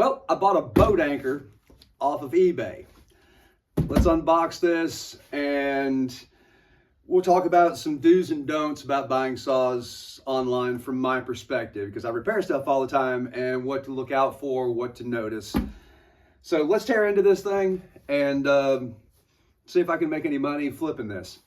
Well, I bought a boat anchor off of eBay. Let's unbox this and we'll talk about some do's and don'ts about buying saws online from my perspective, because I repair stuff all the time, and what to look out for, what to notice. So let's tear into this thing and see if I can make any money flipping this.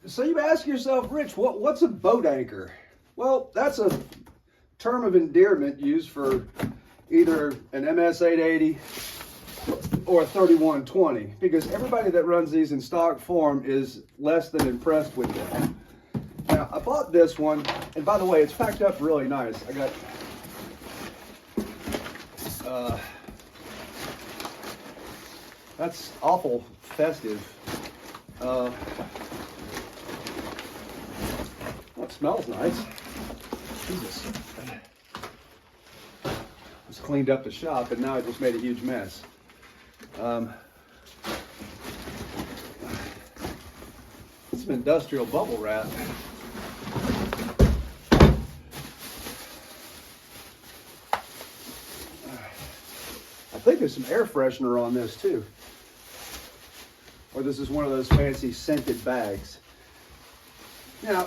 So you ask yourself, Rich, what's a boat anchor? Well, that's a term of endearment used for either an MS-880 or a 3120, because everybody that runs these in stock form is less than impressed with them. Now, I bought this one, and by the way, it's packed up really nice. I got that's awful festive. Well, it smells nice. Jesus. Just cleaned up the shop, and now I just made a huge mess. Some industrial bubble wrap. I think there's some air freshener on this too. Or this is one of those fancy scented bags. Now,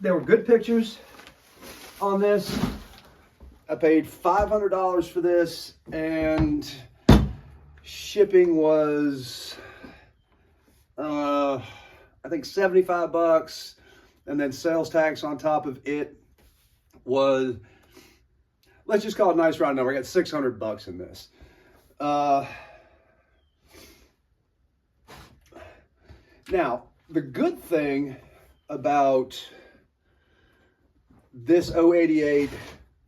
there were good pictures on this. I paid $500 for this, and shipping was, I think 75 bucks, and then sales tax on top of it was, let's just call it a nice round number. I got 600 bucks in this. Now, the good thing about this 088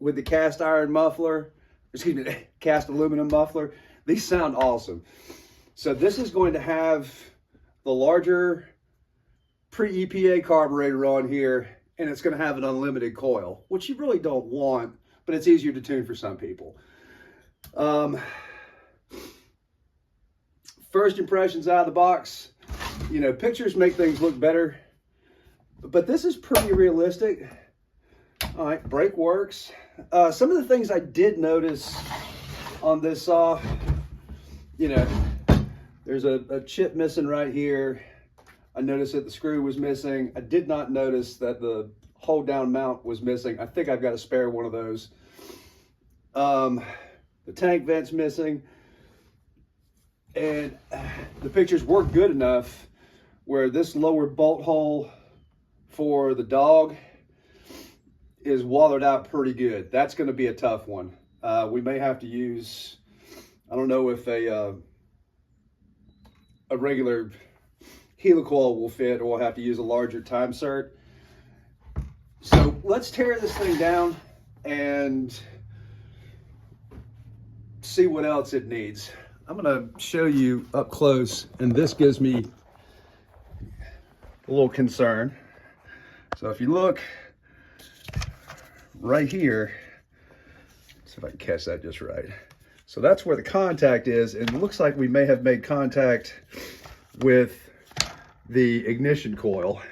with the cast iron muffler, excuse me, cast aluminum muffler, these sound awesome. So this is going to have the larger pre-EPA carburetor on here, and it's going to have an unlimited coil, which you really don't want, but it's easier to tune for some people. First impressions out of the box, you know, pictures make things look better, but this is pretty realistic. All right, brake works. Some of the things I did notice on this saw, you know, there's a chip missing right here. I noticed that the screw was missing. I did not notice that the hold down mount was missing. I think I've got a spare one of those. The tank vent's missing. And the pictures were good enough where this lower bolt hole for the dog is wallered out pretty good. That's going to be a tough one. We may have to use, I don't know if a regular helicoil will fit, or we'll have to use a larger time cert. So let's tear this thing down and see what else it needs. I'm going to show you up close, and this gives me a little concern. So if you look right here, let's see if I can catch that just right. So that's where the contact is, and it looks like we may have made contact with the ignition coil.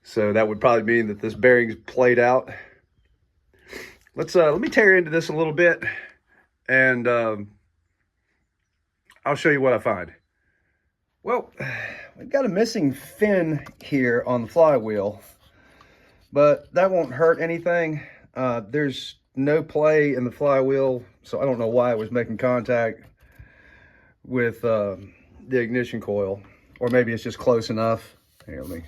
So that would probably mean that this bearing's played out. Let me tear into this a little bit, and I'll show you what I find. Well, we've got a missing fin here on the flywheel, but that won't hurt anything. There's no play in the flywheel, so I don't know why it was making contact with the ignition coil, or maybe it's just close enough. Here, let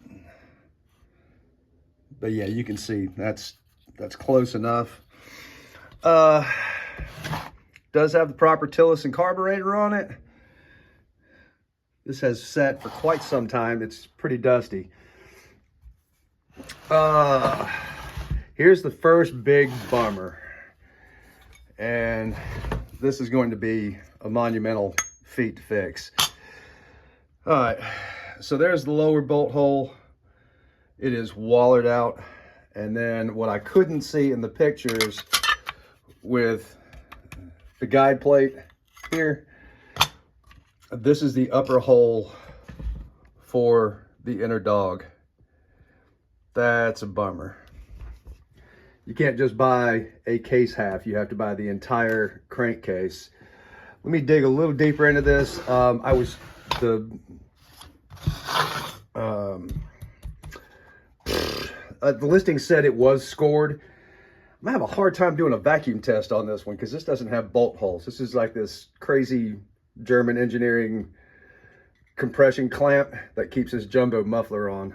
me. But yeah, you can see that's close enough. Does have the proper Tillis and carburetor on it. This has sat for quite some time. It's pretty dusty. Here's the first big bummer. And this is going to be a monumental feat to fix. All right, so there's the lower bolt hole. It is wallered out. And then what I couldn't see in the pictures with the guide plate here, this is the upper hole for the inner dog. That's a bummer. You can't just buy a case half. You have to buy the entire crankcase. Let me dig a little deeper into this. The listing said it was scored. I'm gonna have a hard time doing a vacuum test on this one because this doesn't have bolt holes. This is like this crazy German engineering compression clamp that keeps this jumbo muffler on.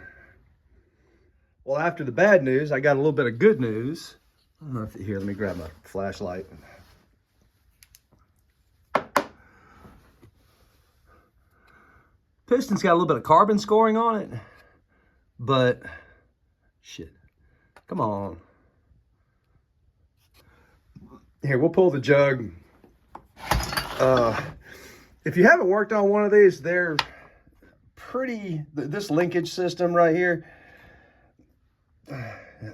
Well, after the bad news, I got a little bit of good news. I don't know if here, let me grab my flashlight. Piston's got a little bit of carbon scoring on it, but shit, come on. Here, we'll pull the jug. If you haven't worked on one of these, they're pretty, this linkage system right here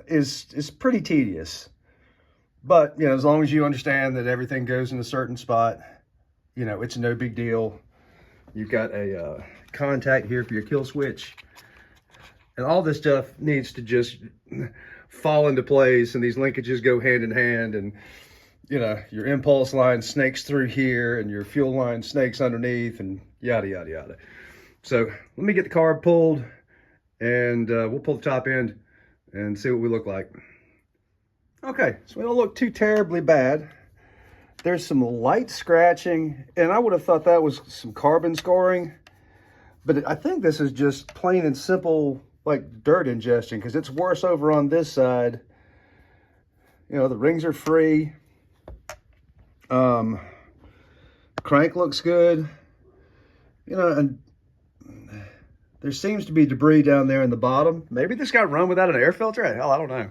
is pretty tedious. But, you know, as long as you understand that everything goes in a certain spot, you know, it's no big deal. You've got a contact here for your kill switch. And all this stuff needs to just fall into place, and these linkages go hand in hand, and you know, your impulse line snakes through here and your fuel line snakes underneath, and yada, yada, yada. So let me get the carb pulled, and we'll pull the top end and see what we look like. Okay, so we don't look too terribly bad. There's some light scratching, and I would have thought that was some carbon scoring, but I think this is just plain and simple like dirt ingestion, because it's worse over on this side. You know, the rings are free. Crank looks good. You know, and there seems to be debris down there in the bottom. Maybe this got run without an air filter. Hell, I don't know.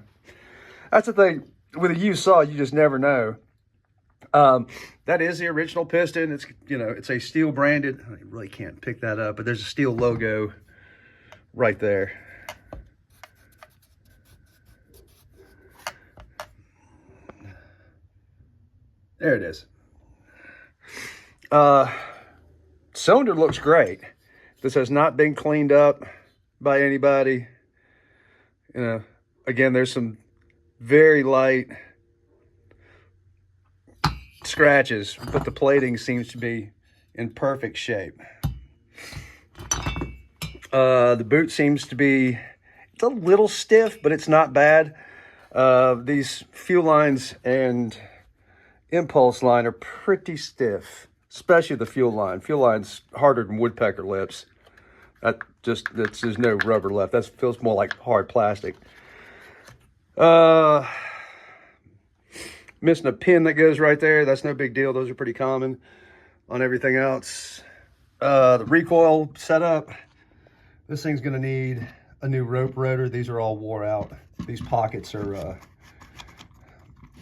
That's the thing with a used saw, you just never know. That is the original piston. It's, you know, it's a steel branded. I really can't pick that up, but there's a steel logo right there. There it is. Cylinder looks great. This has not been cleaned up by anybody. You know, again, there's some very light scratches, but the plating seems to be in perfect shape. The boot seems to be, it's a little stiff, but it's not bad. These fuel lines and impulse line are pretty stiff, especially the fuel line. Fuel line's harder than woodpecker lips. There's no rubber left. That feels more like hard plastic. Missing a pin that goes right there. That's no big deal. Those are pretty common on everything else. The recoil setup. This thing's gonna need a new rope rotor. These are all wore out. These pockets are,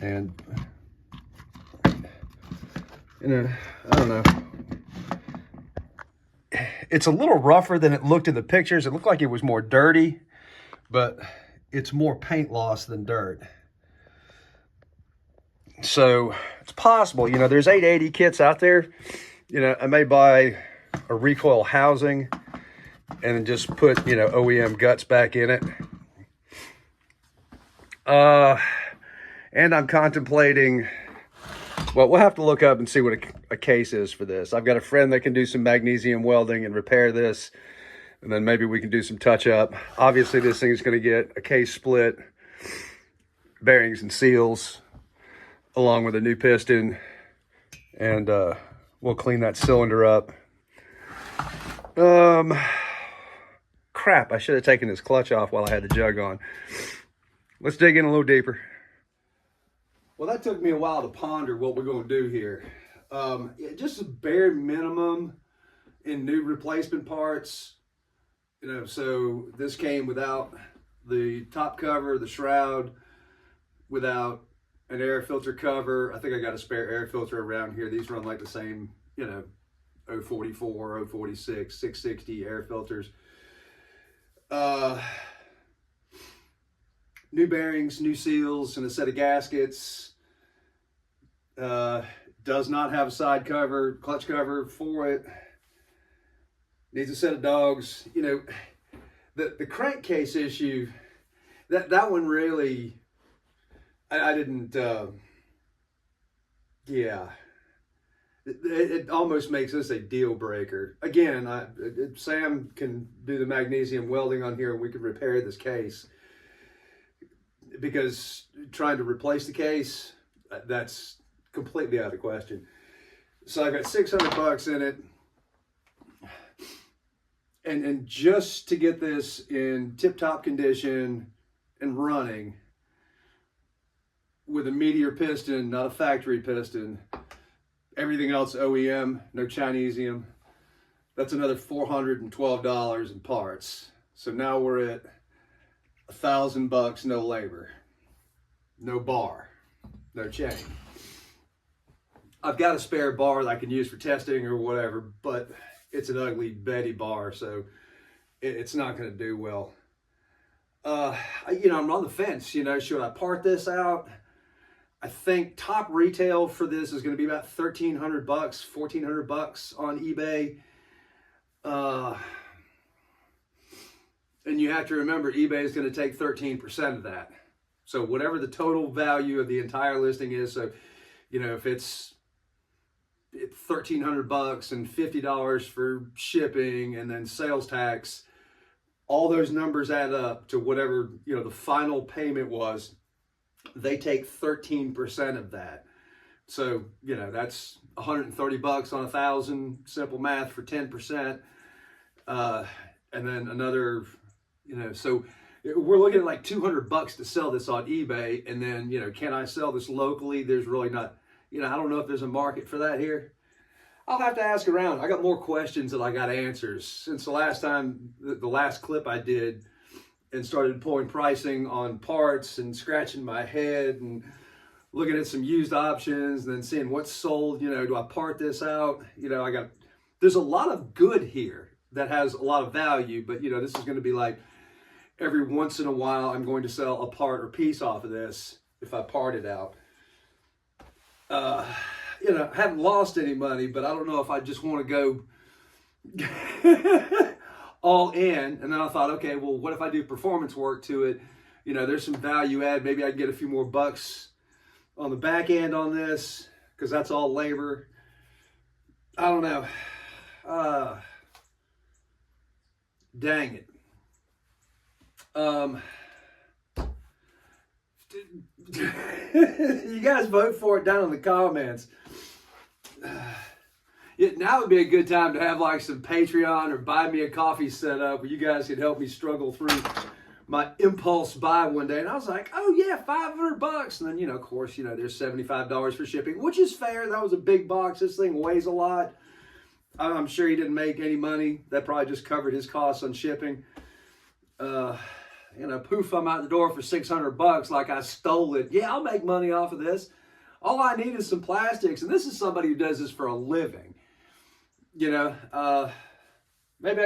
and you know, I don't know. It's a little rougher than it looked in the pictures. It looked like it was more dirty, but it's more paint loss than dirt. So it's possible, you know, there's 880 kits out there. You know, I may buy a recoil housing and then just put, you know, OEM guts back in it. And I'm contemplating, well, we'll have to look up and see what a case is for this. I've got a friend that can do some magnesium welding and repair this, and then maybe we can do some touch up. Obviously, this thing's going to get a case split, bearings and seals, along with a new piston, and we'll clean that cylinder up. Crap, I should have taken this clutch off while I had the jug on. Let's dig in a little deeper. Well, that took me a while to ponder what we're going to do here. Just a bare minimum in new replacement parts. You know, so this came without the top cover, the shroud, without an air filter cover. I think I got a spare air filter around here. These run like the same, you know, 044, 046, 660 air filters. New bearings, new seals, and a set of gaskets. Does not have a side cover, clutch cover for it. Needs a set of dogs. You know, the crankcase issue, that one really I didn't, yeah. It almost makes this a deal breaker. Again, Sam can do the magnesium welding on here and we could repair this case, because trying to replace the case, that's completely out of the question. So I got $600 in it. And just to get this in tip-top condition and running with a Meteor piston, not a factory piston, everything else OEM, no Chinesium, that's another $412 in parts. So now we're at $1,000, no labor, no bar, no chain. I've got a spare bar that I can use for testing or whatever, but it's an ugly Betty bar, so it's not going to do well. I'm on the fence. Should I part this out? I think top retail for this is going to be about $1,300, $1,400 on eBay. And you have to remember, eBay is going to take 13% of that. So whatever the total value of the entire listing is, so if it's $1,300 and $50 for shipping and then sales tax, all those numbers add up to whatever the final payment was. They take 13% of that. So that's $130 on 1,000. Simple math for 10%, and then another. So we're looking at like $200 to sell this on eBay, and then can I sell this locally? There's really not. I don't know if there's a market for that here. I'll have to ask around. I got more questions than I got answers since the last time, the last clip I did, and started pulling pricing on parts and scratching my head and looking at some used options and then seeing what's sold. Do I part this out? There's a lot of good here that has a lot of value, but this is going to be like every once in a while I'm going to sell a part or piece off of this if I part it out. I haven't lost any money, but I don't know if I just want to go all in. And then I thought, okay, well, what if I do performance work to it? There's some value add. Maybe I can get a few more bucks on the back end on this, because that's all labor. I don't know. Dang it. You guys vote for it down in the comments. Now would be a good time to have like some Patreon or buy me a coffee set up where you guys could help me struggle through my impulse buy one day. And I was like, oh yeah, $500. And then, of course, there's $75 for shipping, which is fair. That was a big box. This thing weighs a lot. I'm sure he didn't make any money. That probably just covered his costs on shipping. Poof, I'm out the door for $600 like I stole it. Yeah, I'll make money off of this. All I need is some plastics. And this is somebody who does this for a living. Maybe I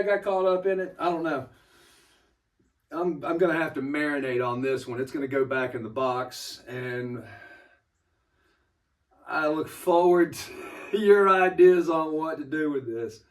got caught up in it. I don't know. I'm going to have to marinate on this one. It's going to go back in the box. And I look forward to your ideas on what to do with this.